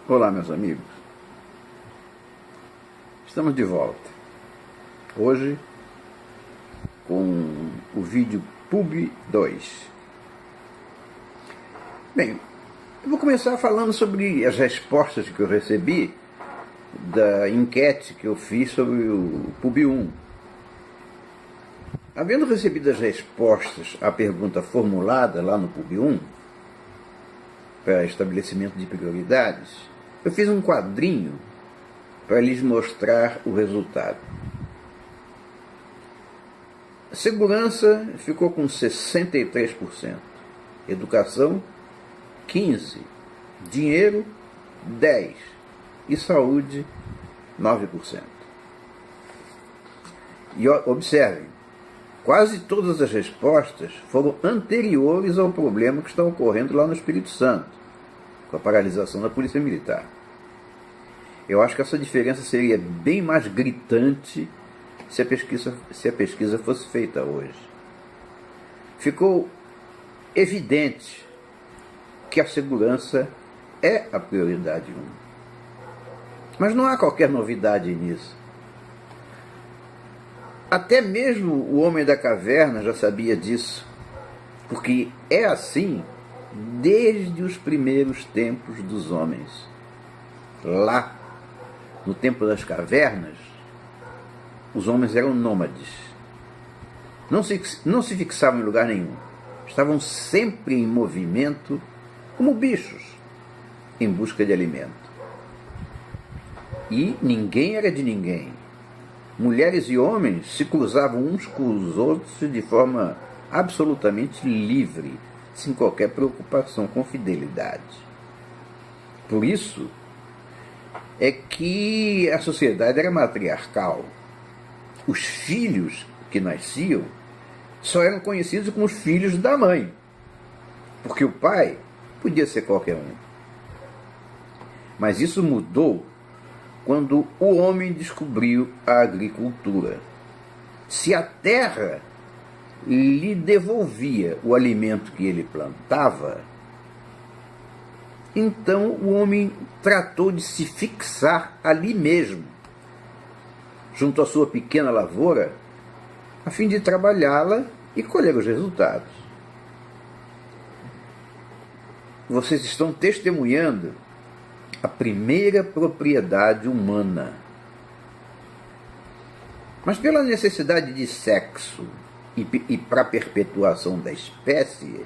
Olá, meus amigos. Estamos de volta. Hoje com o vídeo Pub 2. Bem, eu vou começar falando sobre as respostas que eu recebi da enquete que eu fiz sobre o Pub 1. Havendo recebido as respostas à pergunta formulada lá no Pub 1, para estabelecimento de prioridades, eu fiz um quadrinho para lhes mostrar o resultado. A segurança ficou com 63%, educação 15%, dinheiro 10% e saúde 9%. E observem, quase todas as respostas foram anteriores ao problema que está ocorrendo lá no Espírito Santo, com a paralisação da Polícia Militar. Eu acho que essa diferença seria bem mais gritante se a pesquisa fosse feita hoje. Ficou evidente que a segurança é a prioridade 1. Mas não há qualquer novidade nisso. Até mesmo o homem da caverna já sabia disso, porque é assim desde os primeiros tempos dos homens. Lá, no tempo das cavernas, os homens eram nômades. Não se fixavam em lugar nenhum. Estavam sempre em movimento, como bichos, em busca de alimento. E ninguém era de ninguém. Mulheres e homens se cruzavam uns com os outros de forma absolutamente livre, sem qualquer preocupação com fidelidade. Por isso é que a sociedade era matriarcal. Os filhos que nasciam só eram conhecidos como os filhos da mãe, porque o pai podia ser qualquer um. Mas isso mudou quando o homem descobriu a agricultura. Se a terra lhe devolvia o alimento que ele plantava, então o homem tratou de se fixar ali mesmo, junto à sua pequena lavoura, a fim de trabalhá-la e colher os resultados. Vocês estão testemunhando a primeira propriedade humana. Mas pela necessidade de sexo e para a perpetuação da espécie,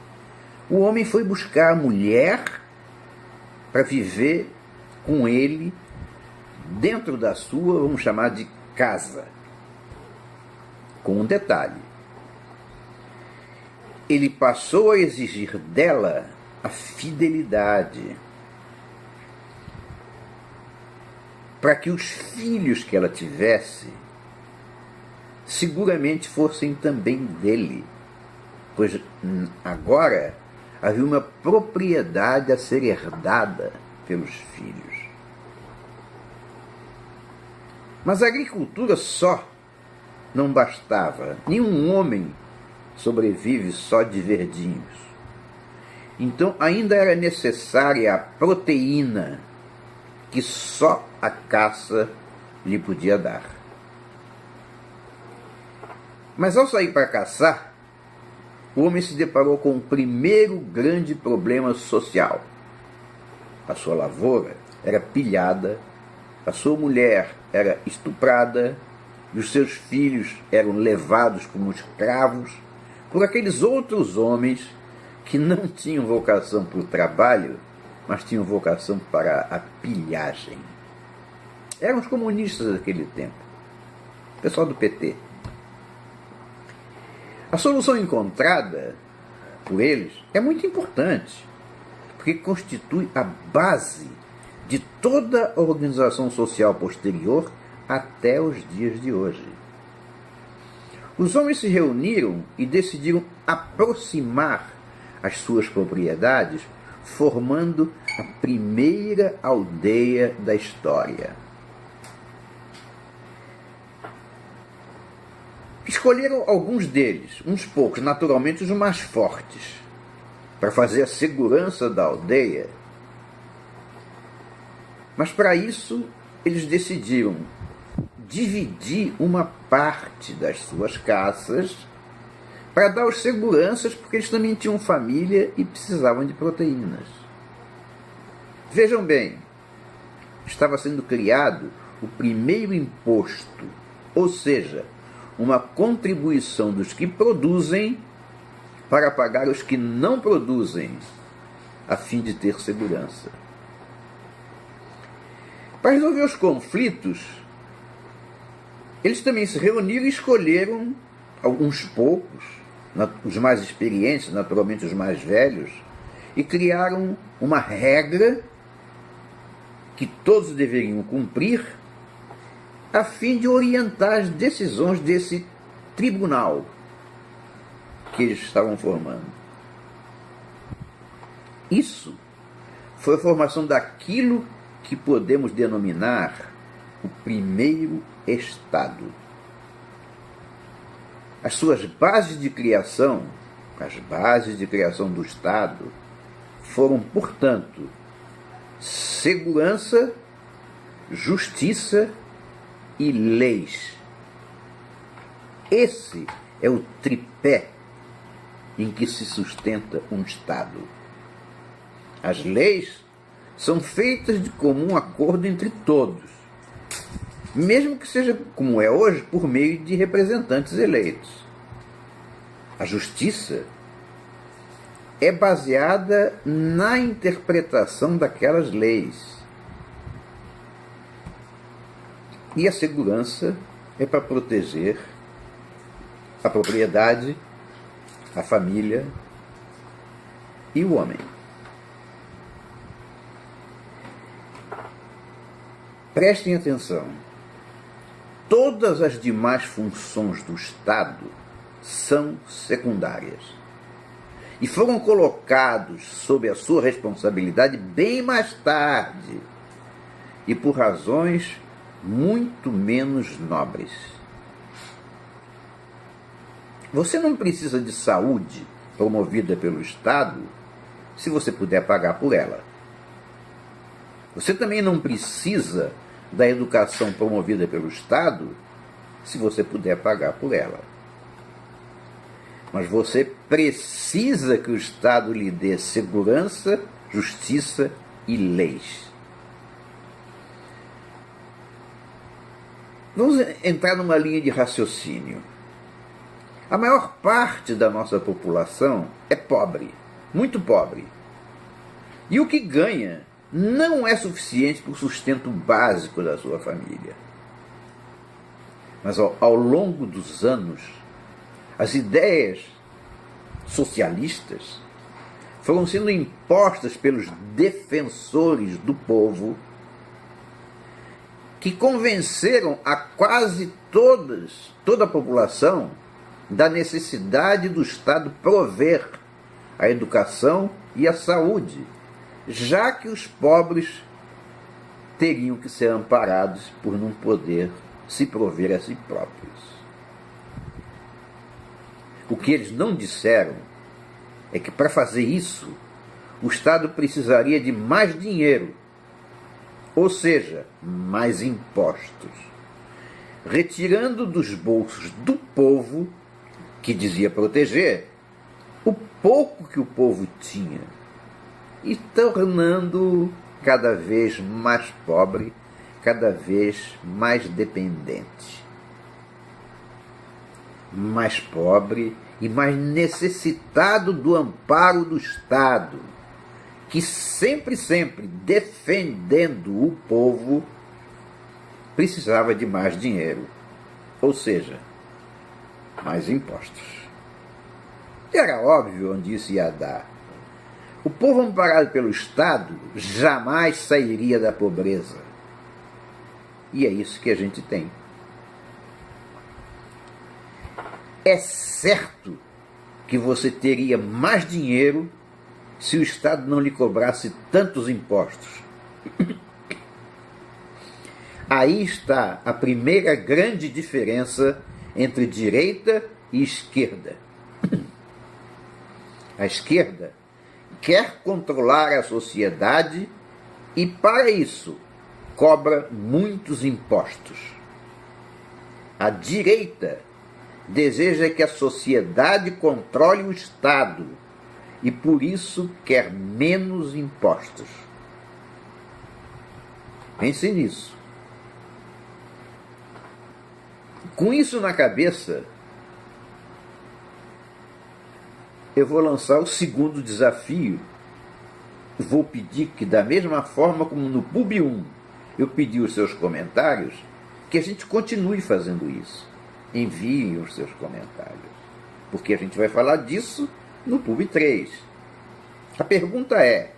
o homem foi buscar a mulher para viver com ele dentro da sua, vamos chamar de casa. Com um detalhe: ele passou a exigir dela a fidelidade, para que os filhos que ela tivesse seguramente fossem também dele, pois agora havia uma propriedade a ser herdada pelos filhos. Mas a agricultura só não bastava. Nenhum homem sobrevive só de verdinhos. Então ainda era necessária a proteína que só a caça lhe podia dar. Mas ao sair para caçar, o homem se deparou com o primeiro grande problema social. A sua lavoura era pilhada, a sua mulher era estuprada e os seus filhos eram levados como escravos por aqueles outros homens que não tinham vocação para o trabalho, mas tinham vocação para a pilhagem. Eram os comunistas daquele tempo, o pessoal do PT. A solução encontrada por eles é muito importante, porque constitui a base de toda a organização social posterior até os dias de hoje. Os homens se reuniram e decidiram aproximar as suas propriedades, formando a primeira aldeia da história. Escolheram alguns deles, uns poucos, naturalmente os mais fortes, para fazer a segurança da aldeia. Mas para isso, eles decidiram dividir uma parte das suas caças para dar aos seguranças, porque eles também tinham família e precisavam de proteínas. Vejam bem, estava sendo criado o primeiro imposto, ou seja, uma contribuição dos que produzem para pagar os que não produzem, a fim de ter segurança. Para resolver os conflitos, eles também se reuniram e escolheram alguns poucos, os mais experientes, naturalmente os mais velhos, e criaram uma regra que todos deveriam cumprir a fim de orientar as decisões desse tribunal que eles estavam formando. Isso foi a formação daquilo que podemos denominar o primeiro Estado. As suas bases de criação, as bases de criação do Estado, foram, portanto, segurança, justiça e leis. Esse é o tripé em que se sustenta um Estado. As leis são feitas de comum acordo entre todos, mesmo que seja, como é hoje, por meio de representantes eleitos. A justiça é baseada na interpretação daquelas leis. E a segurança é para proteger a propriedade, a família e o homem. Prestem atenção. Todas as demais funções do Estado são secundárias e foram colocados sob a sua responsabilidade bem mais tarde e por razões muito menos nobres. Você não precisa de saúde promovida pelo Estado se você puder pagar por ela. Você também não precisa da educação promovida pelo Estado se você puder pagar por ela. Mas você precisa que o Estado lhe dê segurança, justiça e leis. Vamos entrar numa linha de raciocínio. A maior parte da nossa população é pobre, muito pobre. E o que ganha não é suficiente para o sustento básico da sua família. Mas ao longo dos anos, as ideias socialistas foram sendo impostas pelos defensores do povo, que convenceram a quase toda a população da necessidade do Estado prover a educação e a saúde, já que os pobres teriam que ser amparados por não poder se prover a si próprios. O que eles não disseram é que para fazer isso, o Estado precisaria de mais dinheiro, ou seja, mais impostos, retirando dos bolsos do povo, que dizia proteger, o pouco que o povo tinha, e tornando cada vez mais pobre, cada vez mais dependente. Mais pobre e mais necessitado do amparo do Estado, que sempre, defendendo o povo, precisava de mais dinheiro, ou seja, mais impostos. Era óbvio onde isso ia dar. O povo amparado pelo Estado jamais sairia da pobreza. E é isso que a gente tem. É certo que você teria mais dinheiro se o Estado não lhe cobrasse tantos impostos. Aí está a primeira grande diferença entre direita e esquerda. A esquerda quer controlar a sociedade e, para isso, cobra muitos impostos. A direita deseja que a sociedade controle o Estado e, por isso, quer menos impostos. Pense nisso. Com isso na cabeça, eu vou lançar o segundo desafio. Vou pedir que, da mesma forma como no Pub 1 eu pedi os seus comentários, que a gente continue fazendo isso. Enviem os seus comentários, porque a gente vai falar disso no Pub 3. A pergunta é: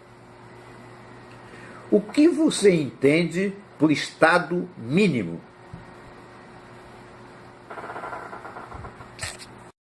o que você entende por Estado mínimo?